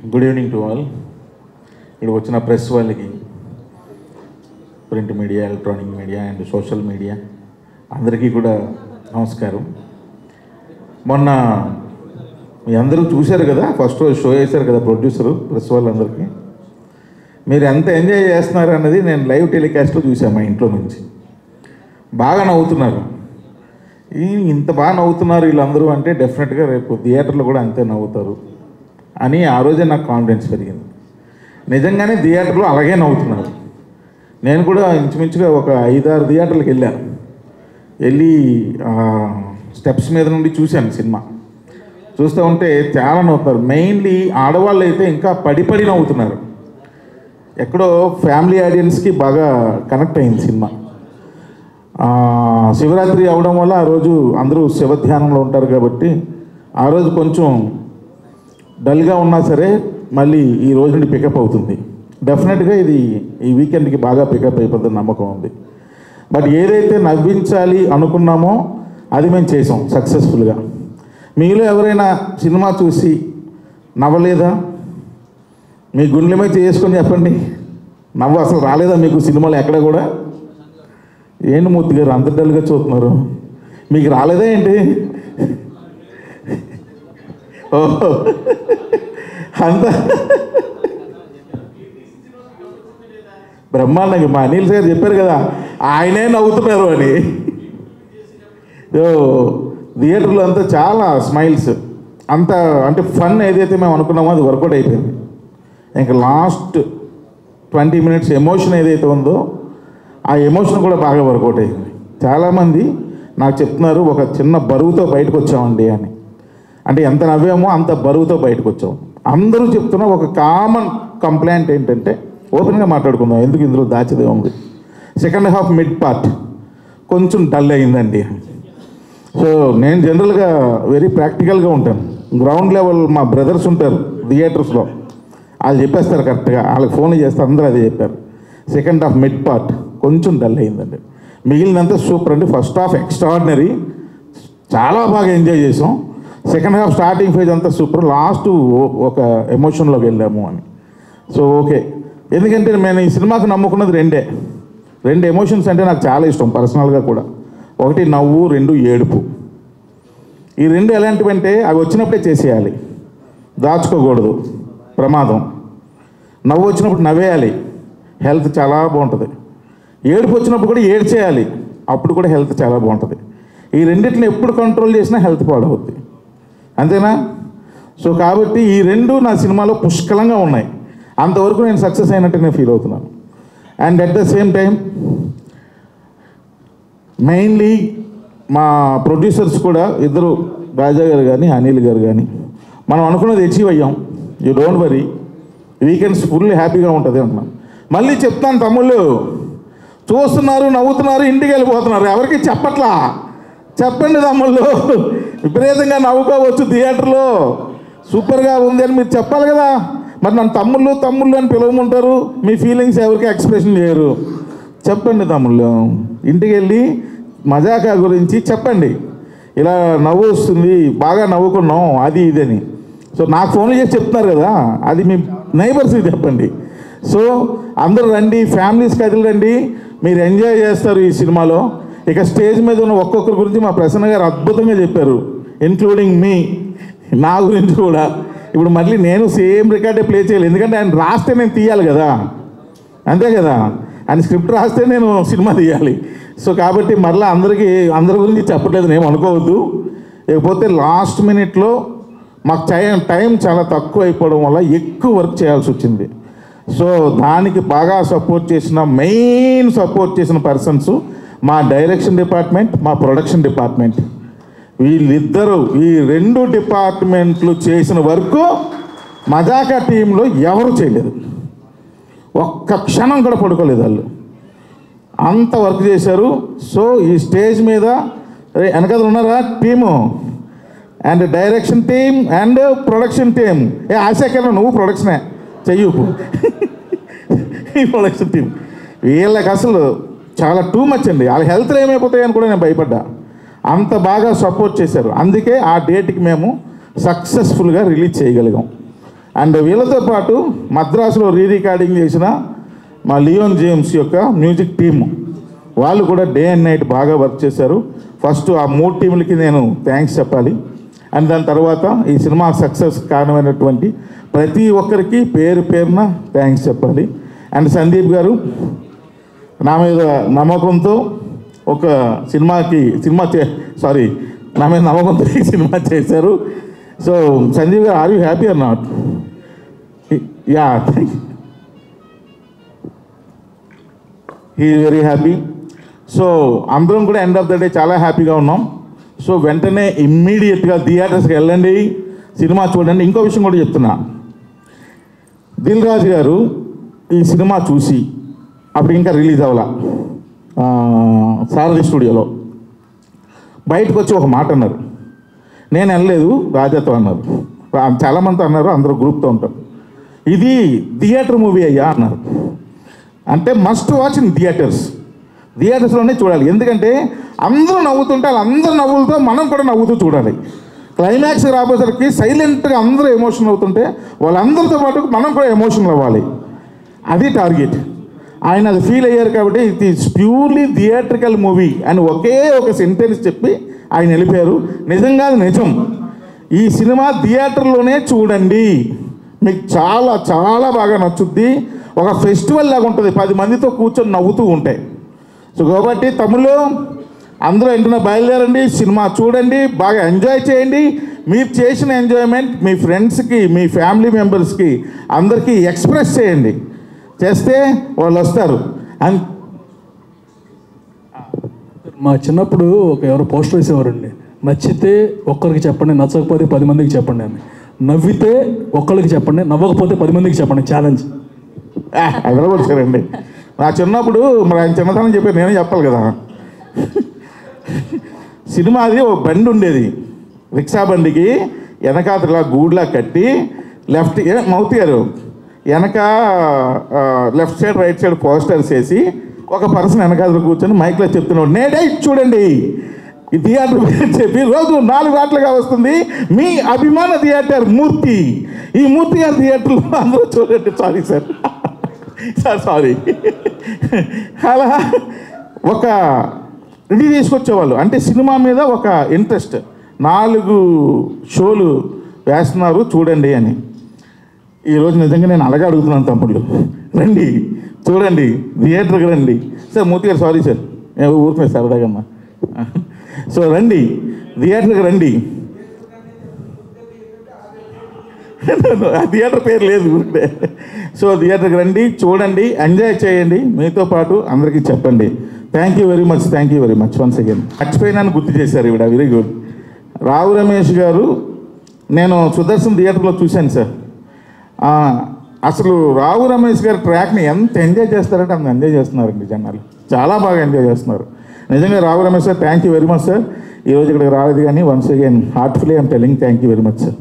Good evening to all. ఇక్కడ వచ్చిన press వాళ్ళకి, print media, electronic media and social media అందరికీ కూడా నమస్కారం. మొన్న మీ అందరూ చూశారు కదా, ఫస్ట్ రోజు షో వేశారు కదా ప్రొడ్యూసరు, ప్రెస్ వాళ్ళందరికీ. మీరు ఎంత ఎంజాయ్ చేస్తున్నారు అన్నది నేను లైవ్ టెలికాస్ట్లో చూశాను మా ఇంట్లో నుంచి. బాగా నవ్వుతున్నారు. ఇంత బాగా నవ్వుతున్నారు వీళ్ళందరూ అంటే డెఫినెట్గా రేపు థియేటర్లో కూడా అంతే నవ్వుతారు అని ఆ రోజే నాకు కాన్ఫిడెన్స్ పెరిగింది. నిజంగానే థియేటర్లో అలాగే నవ్వుతున్నారు. నేను కూడా ఇంచుమించుగా ఒక 5-6 థియేటర్లకు వెళ్ళి స్టెప్స్ మీద నుండి చూశాను సినిమా. చూస్తూ ఉంటే చాలా నవ్వుతున్నారు. మెయిన్లీ ఆడవాళ్ళు అయితే ఇంకా పడి నవ్వుతున్నారు. ఎక్కడో ఫ్యామిలీ ఆడియన్స్కి బాగా కనెక్ట్ అయింది సినిమా. శివరాత్రి అవడం వల్ల ఆ రోజు అందరూ శివధ్యానంలో ఉంటారు కాబట్టి ఆ రోజు కొంచెం డల్గా ఉన్నా సరే మళ్ళీ ఈ రోజు నుండి పికప్ అవుతుంది. డెఫినెట్గా ఇది ఈ వీకెండ్కి బాగా పికప్ అయిపోతుంది నమ్మకం ఉంది. బట్ ఏదైతే నవ్వించాలి అనుకున్నామో అది మేము చేసాం సక్సెస్ఫుల్గా. మీలో ఎవరైనా సినిమా చూసి నవ్వలేదా? మీ గుండెలమే చేసుకొని చెప్పండి. నవ్వు అసలు రాలేదా మీకు సినిమాలో ఎక్కడ కూడా? ఏంటి మూర్తి గారు అంత డల్గా చూస్తున్నారు? మీకు రాలేదా ఏంటి? ఓహో, అంత బ్రహ్మాండంగా మా అనిల్ సార్ చెప్పారు కదా, ఆయనే నవ్వుతున్నారు అని. థియేటర్లో అంతా చాలా స్మైల్స్, అంత అంటే ఫన్ ఏదైతే మేము అనుకున్నామో అది వర్కౌట్ అయిపోయింది. ఇంకా లాస్ట్ 20 మినిట్స్ ఎమోషన్ ఏదైతే ఉందో ఆ ఎమోషన్ కూడా బాగా వర్కౌట్ అయింది. చాలామంది నాకు చెప్తున్నారు ఒక చిన్న బరువుతో బయటకు వచ్చామండి అని. అంటే ఎంత నవ్వామో అంత బరువుతో బయటకు వచ్చాము. అందరూ చెప్తున్న ఒక కామన్ కంప్లైంట్ ఏంటంటే, ఓపెన్గా మాట్లాడుకుందాం, ఎందుకు ఇందులో దాచిదే ఉంది, సెకండ్ హాఫ్ మిడ్ పార్ట్ కొంచెం డల్ అయిందండి. సో నేను జనరల్గా వెరీ ప్రాక్టికల్గా ఉంటాను. గ్రౌండ్ లెవెల్ మా బ్రదర్స్ ఉంటారు థియేటర్స్లో, వాళ్ళు చెప్పేస్తారు కరెక్ట్గా. వాళ్ళకి ఫోన్లు చేస్తే అందరూ అదే చెప్పారు, సెకండ్ హాఫ్ మిడ్ పార్ట్ కొంచెం డల్ అయిందండి. మిగిలినంతా సూపర్ అండి. ఫస్ట్ హాఫ్ ఎక్స్ట్రాడినరీ, చాలా బాగా ఎంజాయ్ చేసాం. సెకండ్ హాఫ్ స్టార్టింగ్ ఫేజ్ అంతా సూపర్, లాస్ట్ ఒక ఎమోషన్లోకి వెళ్ళాము అని. సో ఓకే, ఎందుకంటే నేను ఈ సినిమాకు నమ్ముకున్నది రెండు ఎమోషన్స్ అంటే నాకు చాలా ఇష్టం పర్సనల్గా కూడా. ఒకటి నవ్వు, 2 ఏడుపు. ఈ 2 ఎలాంటివంటే అవి వచ్చినప్పుడే చేసేయాలి, దాచుకోకూడదు, ప్రమాదం. నవ్వు వచ్చినప్పుడు నవ్వేయాలి, హెల్త్ చాలా బాగుంటుంది. ఏడుపు వచ్చినప్పుడు కూడా ఏడ్చేయాలి, అప్పుడు కూడా హెల్త్ చాలా బాగుంటుంది. ఈ రెండింటిని ఎప్పుడు కంట్రోల్ చేసినా హెల్త్ పాడవుద్ది, అంతేనా? సో కాబట్టి ఈ 2 నా సినిమాలో పుష్కలంగా ఉన్నాయి. అంతవరకు నేను సక్సెస్ అయినట్టు నేను ఫీల్ అవుతున్నాను. And at the same time mainly మా ప్రొడ్యూసర్స్ కూడా ఇద్దరు, రాజా గారు కానీ అనిల్ గారు కానీ, మనం అనుకున్నది అచీవ్ అయ్యాం. You don't worry, weekends full హ్యాపీగా ఉంటుంది అంటున్నాం. మళ్ళీ చెప్తాను తమ్ముళ్ళు, చూస్తున్నారు, నవ్వుతున్నారు, ఇంటికి వెళ్ళిపోతున్నారు, ఎవరికి చెప్పట్లా. చెప్పండి తమ్ముళ్ళు, విపరీతంగా నవ్వుకోవచ్చు థియేటర్లో, సూపర్గా ఉంది అని మీరు చెప్పాలి కదా. మరి నన్ను తమ్ముళ్ళు అని పిలవమంటారు, మీ ఫీలింగ్స్ ఎవరికి ఎక్స్ప్రెషన్ చేయరు. చెప్పండి తమ్ముళ్ళు, ఇంటికి వెళ్ళి మజాకా గురించి చెప్పండి, ఇలా నవ్వు వస్తుంది, బాగా నవ్వుకున్నాం, అది ఇదని. సో నాకు ఫోన్లు చేసి చెప్తున్నారు కదా, అది మీ నైబర్స్కి చెప్పండి. సో అందరూ రండి, ఫ్యామిలీస్ కదిలిరండి, మీరు ఎంజాయ్ చేస్తారు ఈ సినిమాలో. ఇక స్టేజ్ మీద ఉన్న ఒక్కొక్కరి గురించి మా ప్రసన్న గారు అద్భుతంగా చెప్పారు, ఇన్క్లూడింగ్ మీ, నా గురించి కూడా. ఇప్పుడు మళ్ళీ నేను సేమ్ రికార్డే ప్లే చేయాలి, ఎందుకంటే ఆయన రాస్తే నేను తీయాలి కదా, అంతే కదా. ఆయన స్క్రిప్ట్ రాస్తే నేను సినిమా తీయాలి. సో కాబట్టి మరలా అందరి గురించి చెప్పట్లేదు, నేను అనుకోవద్దు. లేకపోతే లాస్ట్ మినిట్లో మాకు టైం చాలా తక్కువ అయిపోవడం వల్ల ఎక్కువ వర్క్ చేయాల్సి వచ్చింది. సో దానికి బాగా మెయిన్ సపోర్ట్ చేసిన పర్సన్స్ మా డైరెక్షన్ డిపార్ట్మెంట్, మా ప్రొడక్షన్ డిపార్ట్మెంట్. వీళ్ళిద్దరూ, ఈ 2 డిపార్ట్మెంట్లు చేసిన వర్క్ మజాకా టీంలో ఎవరు చేయలేదు. ఒక్క క్షణం కూడా పడుకోలేదు వాళ్ళు, అంత వర్క్ చేశారు. సో ఈ స్టేజ్ మీద వెనకాల ఉన్నారా team, and direction team and production team. ఆశాకరణ నువ్వు ప్రొడక్షనే చెయ్యకు, ఈ ప్రొడక్షన్ టీం వీళ్ళకి అసలు చాలా టూ మచ్ అండి. వాళ్ళ హెల్త్లో ఏమైపోతాయని కూడా నేను భయపడ్డా, అంత బాగా సపోర్ట్ చేశారు. అందుకే ఆ డేట్కి మేము సక్సెస్ఫుల్గా రిలీజ్ చేయగలిగాం. అండ్ వీళ్ళతో పాటు మద్రాసులో రికార్డింగ్ చేసిన మా లియోన్ జేమ్స్ యొక్క మ్యూజిక్ టీము, వాళ్ళు కూడా డే అండ్ నైట్ బాగా వర్క్ చేశారు. ఫస్ట్ ఆ 3 టీములకి నేను థ్యాంక్స్ చెప్పాలి. అండ్ దాని తర్వాత ఈ సినిమా సక్సెస్ కారణమైనటువంటి ప్రతి ఒక్కరికి పేరు పేరున థ్యాంక్స్ చెప్పాలి. అండ్ సందీప్ గారు నా మీద నమ్మకంతో ఒక నా మీద నమ్మకంతో ఈ సినిమా చేశారు. సో సందీప్ గారు, are you happy or not? Yeah, he is very happy. So అందరం కూడా ఎండ్ ఆఫ్ ద డే చాలా హ్యాపీగా ఉన్నాం. సో వెంటనే ఇమ్మీడియట్గా థియేటర్స్కి వెళ్ళండి, సినిమా చూడండి. ఇంకో విషయం కూడా చెప్తున్నా, దిల్ రాజు గారు ఈ సినిమా చూసి అప్పుడు ఇంకా రిలీజ్ అవ్వాల సారథి స్టూడియోలో బయటకు వచ్చి ఒక మాట అన్నారు. నేను వెళ్ళలేదు, రాజాతో అన్నారు. చాలామంది అన్నారు, అందరూ గ్రూప్తో ఉంటారు. ఇది థియేటర్ మూవీ అయ్యా అన్నారు. అంటే మస్ట్ వాచ్ ఇన్ థియేటర్స్లోనే చూడాలి. ఎందుకంటే అందరూ నవ్వుతుంటే వాళ్ళందరూ నవ్వులతో మనం కూడా నవ్వుతూ చూడాలి. క్లైమాక్స్ రాబోసరికి సైలెంట్గా అందరూ ఎమోషన్ అవుతుంటే వాళ్ళందరితో పాటు మనం కూడా ఎమోషనల్ అవ్వాలి. అది టార్గెట్. ఆయన అది ఫీల్ అయ్యారు కాబట్టి it is purely theatrical movie అని ఒకే ఒక సెంటెన్స్ చెప్పి ఆయన వెళ్ళిపోయారు. నిజంగా నిజం. ఈ సినిమా థియేటర్లోనే చూడండి, మీకు చాలా చాలా బాగా నచ్చుద్ది. ఒక ఫెస్టివల్ లాగా ఉంటుంది, 10 మందితో కూర్చొని నవ్వుతూ ఉంటాయి. సో కాబట్టి తమ్ముళ్ళు అందరూ వెంటనే బయలుదేరండి, సినిమా చూడండి, బాగా ఎంజాయ్ చేయండి. మీరు చేసిన ఎంజాయ్మెంట్ మీ ఫ్రెండ్స్కి, మీ ఫ్యామిలీ మెంబర్స్కి అందరికీ ఎక్స్ప్రెస్ చేయండి. చేస్తే వాళ్ళు వస్తారు. అండ్ మా చిన్నప్పుడు ఎవరో పోస్టర్ వేసేవారండి, నచ్చితే ఒక్కరికి చెప్పండి, నచ్చకపోతే 10 మందికి చెప్పండి అని. నవ్వితే ఒక్కరికి చెప్పండి, నవ్వకపోతే 10 మందికి చెప్పండి. ఛాలెంజ్ ఎగరగొచ్చారండి. నా చిన్నప్పుడు మరి ఆయన చిన్నతనం చెప్పారు, నేనే చెప్పాలి కదా. సినిమాది ఓ బండి ఉండేది, రిక్షా బండికి వెనకాతలా గూడ్లా కట్టి లెఫ్ట్ మౌత్ గారు వెనక left side right side posters వేసి ఒక పర్సన్ వెనకాతలు కూర్చొని మైక్లో చెప్తున్నాడు, నేడే చూడండి ఈ థియేటర్ చెప్పి రోజు 4 గంటలుగా వస్తుంది మీ అభిమాన థియేటర్ మూర్తి. ఈ మూర్తి గారి థియేటర్లో అందరూ చూడండి. సారీ అలా ఒక ఇది తీసుకొచ్చేవాళ్ళు. అంటే సినిమా మీద ఒక ఇంట్రెస్ట్. 4 షోలు వేస్తున్నారు చూడండి అని. ఈరోజు నిజంగా నేను అలాగే అడుగుతున్నాను, తమ్ముళ్ళు రండి చూడండి, థియేటర్కి రండి. సార్ మూర్తి గారు సారీ సార్, ఊరుకున్నాను సరదాగమ్మా. సో రండి, థియేటర్కి రండి. ఆ థియేటర్ పేరు లేదు ఊరికే. సో థియేటర్కి రండి, చూడండి, ఎంజాయ్ చేయండి, మీతో పాటు అందరికీ చెప్పండి. Thank you very much once again. మర్చిపోయినాను గుర్తు చేశారు ఈవిడ, వెరీ గుడ్. రావు రమేష్ గారు నేను సుదర్శన్ థియేటర్లో చూశాను సార్. అసలు రావు రమేష్ గారి ట్రాక్ని ఎంత ఎంజాయ్ చేస్తారంటే అంత ఎంజాయ్ చేస్తున్నారండి జనాలు, చాలా బాగా ఎంజాయ్ చేస్తున్నారు. నిజంగా Rao Ramesh sir thank you very much sir. ఈరోజు ఇక్కడికి రాలేదు కానీ once again heartfully I'm telling thank you very much sir.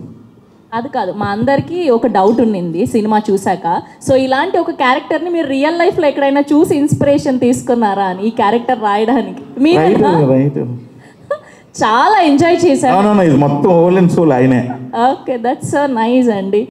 అది కాదు, మా అందరికీ ఒక డౌట్ ఉండింది సినిమా చూసాక. సో ఇలాంటి ఒక క్యారెక్టర్ని మీరు రియల్ లైఫ్లో ఎక్కడైనా చూసి ఇన్స్పిరేషన్ తీసుకున్నారా అని ఈ క్యారెక్టర్ రాయడానికి? మీరు చాలా ఎంజాయ్ చేశారు. ఇది మొత్తం ఓల్ అండ్ సోల్ ఆయనే. ఓకే, దట్స్ సో నైస్ అండి.